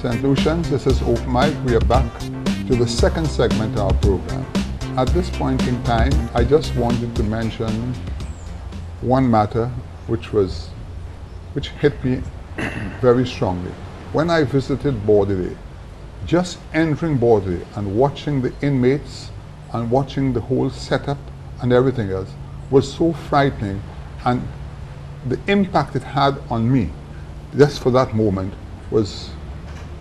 St. Lucians, this is Open Mic. We are back to the second segment of our program. At this point in time, I just wanted to mention one matter which hit me very strongly. When I visited Bordelais, just entering Bordelais and watching the inmates and watching the whole setup and everything else was so frightening, and the impact it had on me just for that moment was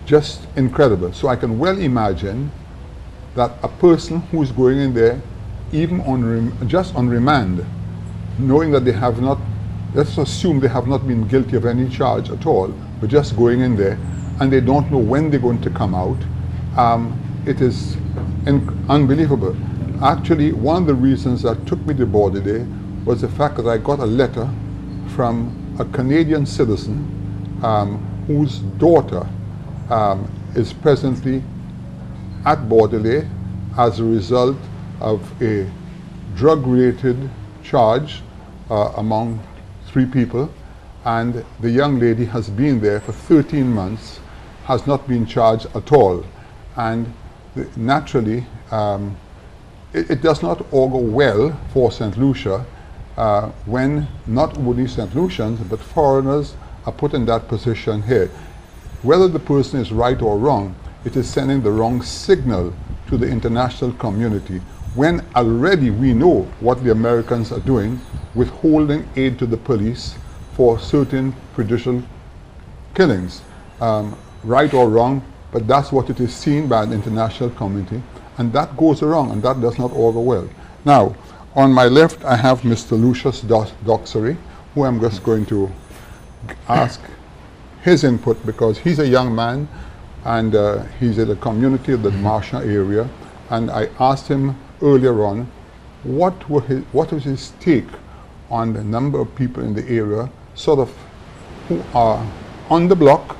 just incredible. So I can well imagine that a person who is going in there, even just on remand, knowing that they have not, let's assume they have not been guilty of any charge at all, but just going in there and they don't know when they're going to come out, it is unbelievable. Actually, one of the reasons that took me to Bordelais was the fact that I got a letter from a Canadian citizen whose daughter is presently at Bordelais as a result of a drug-related charge among 3 people, and the young lady has been there for 13 months, has not been charged at all, and naturally it does not augur well for St. Lucia when not only St. Lucians but foreigners are put in that position here. Whether the person is right or wrong, it is sending the wrong signal to the international community when already we know what the Americans are doing, withholding aid to the police for certain prejudicial killings. Right or wrong, but that's what it is seen by an international community, and that goes wrong, and that does not augur well. Now, on my left, I have Mr. Lucius Doxery, who I'm just going to ask his input, because he's a young man and he's in the community of the Marshall area, and I asked him earlier on what was his take on the number of people in the area sort of who are on the block,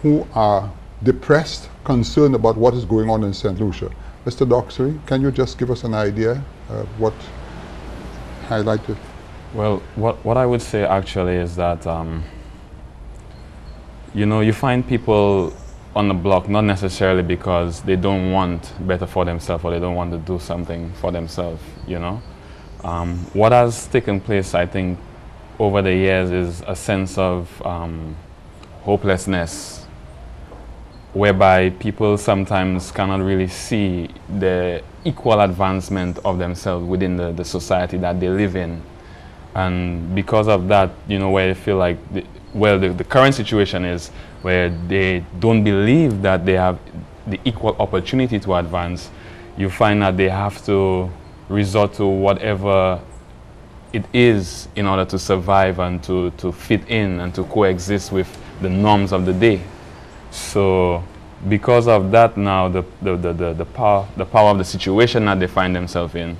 who are depressed, concerned about what is going on in St. Lucia. Mr. Doxery, can you just give us an idea of what highlighted? Well, what I would say actually is that you know, you find people on the block not necessarily because they don't want better for themselves or they don't want to do something for themselves, you know. What has taken place, I think, over the years is a sense of hopelessness, whereby people sometimes cannot really see the equal advancement of themselves within the society that they live in. And because of that, you know, where they feel like, the current situation is where they don't believe that they have the equal opportunity to advance, you find that they have to resort to whatever it is in order to survive and to fit in and to coexist with the norms of the day. So because of that now, the power of the situation that they find themselves in,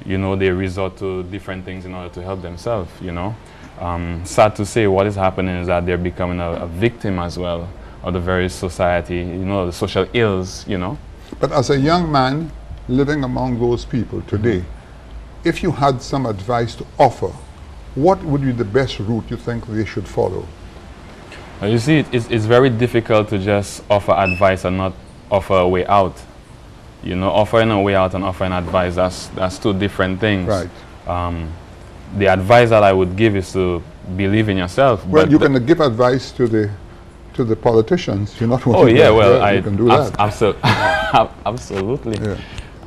you know, they resort to different things in order to help themselves, you know. Sad to say, what is happening is that they're becoming a victim as well of the very society, you know, the social ills, you know. But as a young man living among those people today, if you had some advice to offer, what would be the best route you think they should follow? You see, it's very difficult to just offer advice and not offer a way out. You know, offering a way out and offering advice, that's 2 different things. Right. The advice that I would give is to believe in yourself. Well, but you can give advice to the politicians. You're not. Oh yeah, well, you can do that. Absolutely. Yeah.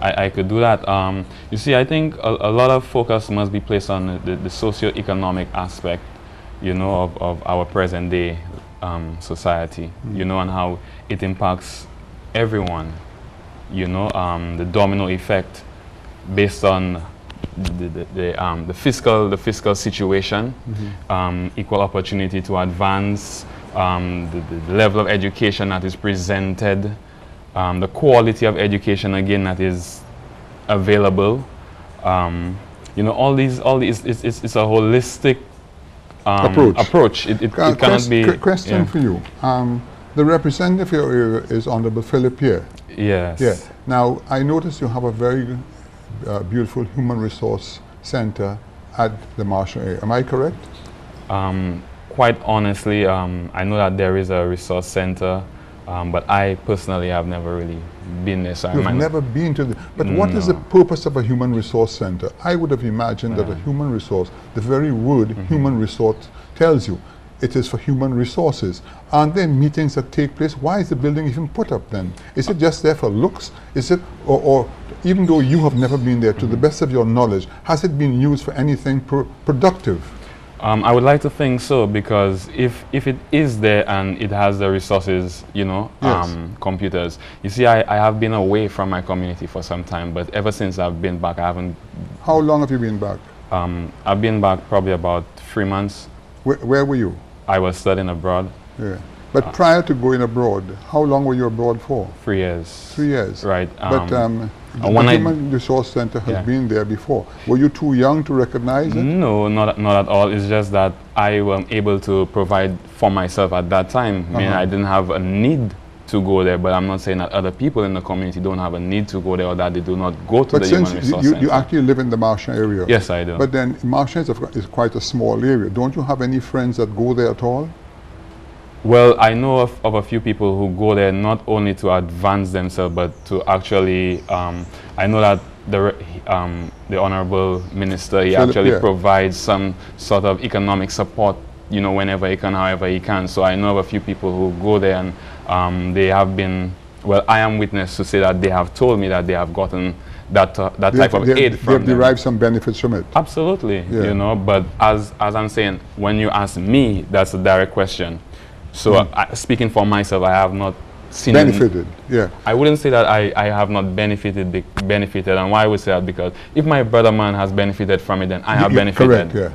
I could do that. You see, I think a lot of focus must be placed on the socio-economic aspect, you know, of our present day society, you know, and how it impacts everyone, you know, the domino effect based on the fiscal situation, equal opportunity to advance, the level of education that is presented, the quality of education again that is available, you know, all these it's a holistic approach. It cannot be. Question for you. The representative here is Honorable Philip Pierre. Yes. Yeah. Now I notice you have a very beautiful human resource center at the Marshall area. Am I correct? Quite honestly, I know that there is a resource center But I personally have never really been there. So I You've might not- never been to the... But what is the No. purpose of a human resource center? I would have imagined that a human resource, the very word human resource tells you, it is for human resources. Aren't there meetings that take place? Why is the building even put up then? Is it just there for looks? Is it, or even though you have never been there, to the best of your knowledge, has it been used for anything productive? I would like to think so, because if it is there and it has the resources, you know, Yes. computers. You see, I have been away from my community for some time, but ever since I've been back, I haven't. How long have you been back? I've been back probably about 3 months. Where were you? I was studying abroad, Yeah. But prior to going abroad, how long were you abroad for? 3 years. 3 years. Right. But the when I- Human Resource Center has Yeah. been there before. Were you too young to recognize it? No, not at all. It's just that I was able to provide for myself at that time. I mean, I didn't have a need to go there, but I'm not saying that other people in the community don't have a need to go there or that they do not go to But the since Human Resource you Center. actually live in the Martian area. Yes, I do. But then Martian is quite a small area. Don't you have any friends that go there at all? Well, I know of a few people who go there not only to advance themselves, but to actually, I know that the Honorable Minister, he Philip, actually yeah. provides some sort of economic support, you know, whenever he can, however he can. So I know of a few people who go there, and they have been, well, I am witness to say that they have told me that they have gotten that type of aid from They've them. derived some benefits from it. Absolutely, Yeah. you know, but as I'm saying, when you ask me, that's a direct question. So speaking for myself, I have not seen Benefited, yeah. I wouldn't say that I have not benefited, and why I would say that, because if my brother man has benefited from it, then I have benefited. Correct, yeah.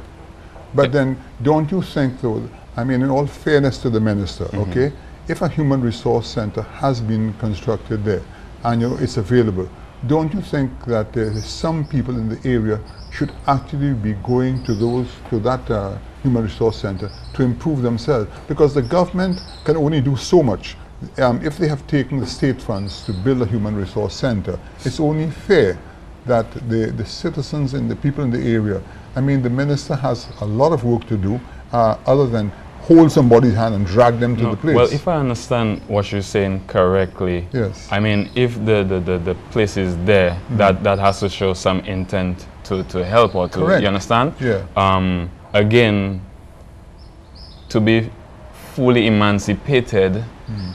But then, don't you think though, I mean, in all fairness to the minister, okay, if a human resource center has been constructed there, and you know, it's available, don't you think that there is some people in the area should actually be going to that human resource center to improve themselves? Because the government can only do so much. If they have taken the state funds to build a human resource center, it's only fair that the citizens and the people in the area, I mean, the minister has a lot of work to do other than hold somebody's hand and drag them to the place. Well, if I understand what you're saying correctly, yes. I mean, if the place is there, that has to show some intent to help or to, Correct. you understand? Yeah. Again, to be fully emancipated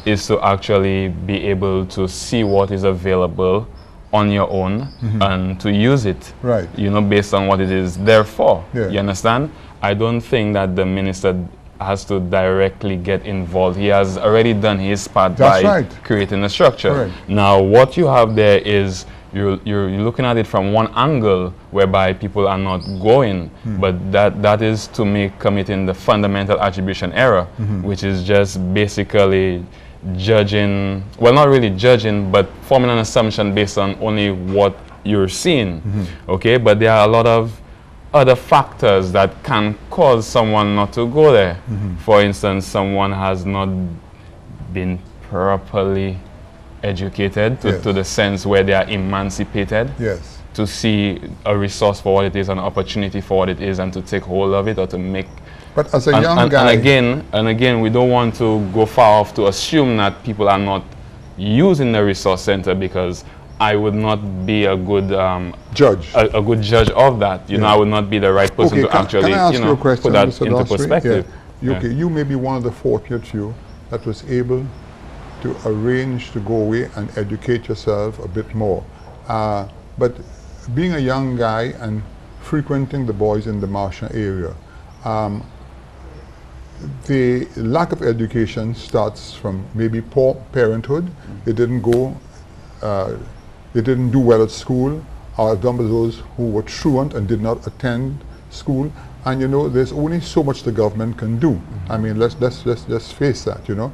is to actually be able to see what is available on your own and to use it, Right. you know, based on what it is there for. Yeah. You understand? I don't think that the minister has to directly get involved. He has already done his part That's by right. creating a structure. Correct. Now, what you have there is you're looking at it from one angle whereby people are not going, but that is to me committing the fundamental attribution error, which is just basically judging, well, not really judging, but forming an assumption based on only what you're seeing. Okay, but there are a lot of other factors that can cause someone not to go there. For instance, someone has not been properly educated Yes. to the sense where they are emancipated Yes. to see a resource for what it is, an opportunity for what it is, and to take hold of it or to make. But as a young guy... And again, we don't want to go far off to assume that people are not using the resource center, because I would not be a good judge. a good judge of that. You know, I would not be the right person to actually, can I ask you you know, a question, put that Mr. into Dosri? perspective. Yeah. Yeah. Okay, you may be one of the fortunate few that was able to arrange to go away and educate yourself a bit more. But being a young guy and frequenting the boys in the Martian area, the lack of education starts from maybe poor parenthood. They didn't go, they didn't do well at school, or some of those who were truant and did not attend school. And you know, there's only so much the government can do. I mean, let's face that. You know,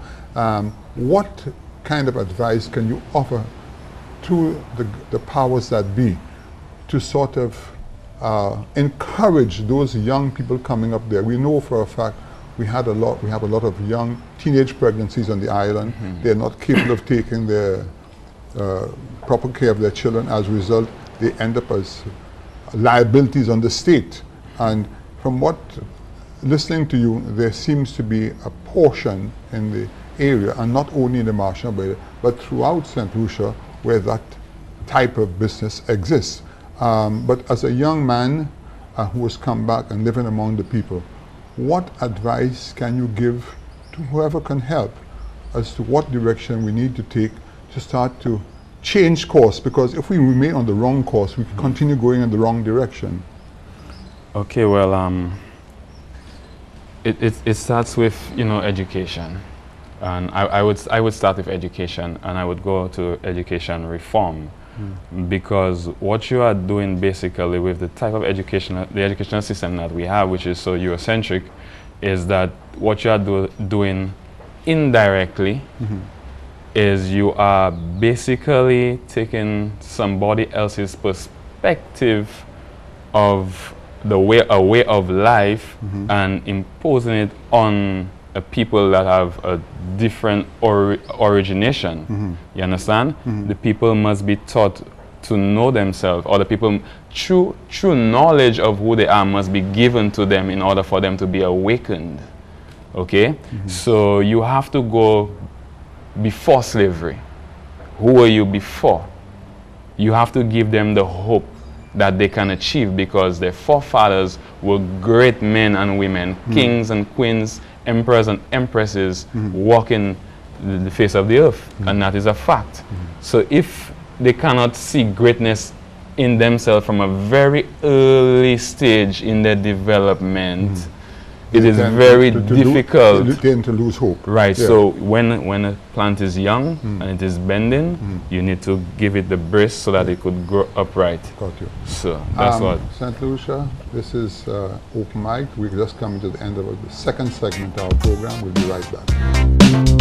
what kind of advice can you offer to the powers that be to sort of encourage those young people coming up there? We know for a fact we have a lot of young teenage pregnancies on the island. They're not capable of taking their proper care of their children. As a result, they end up as liabilities on the state. And from what listening to you, there seems to be a portion in area, and not only in the Marshall Bay, but throughout St. Lucia, where that type of business exists. But as a young man who has come back and living among the people, what advice can you give to whoever can help as to what direction we need to take to start to change course? Because if we remain on the wrong course, we continue going in the wrong direction. Okay, well, it starts with, you know, education. And I would start with education, and I would go to education reform. Because what you are doing basically with the type of the educational system that we have, which is so Eurocentric, is that what you are doing indirectly is you are basically taking somebody else's perspective of a way of life and imposing it on people that have a different origination. You understand? The people must be taught to know themselves, or the people, true knowledge of who they are must be given to them in order for them to be awakened. Okay? So you have to go before slavery. Who were you before? You have to give them the hope that they can achieve, because their forefathers were great men and women, kings and queens, emperors and empresses walking the face of the earth, and that is a fact. So if they cannot see greatness in themselves from a very early stage in their development, it is very difficult. They tend to lose hope. Right. Yeah. So when a plant is young and it is bending, you need to give it the brace so that it could grow upright. Got you. So that's what. St. Lucia, this is Open Mic. We're just coming to the end of the second segment of our program. We'll be right back.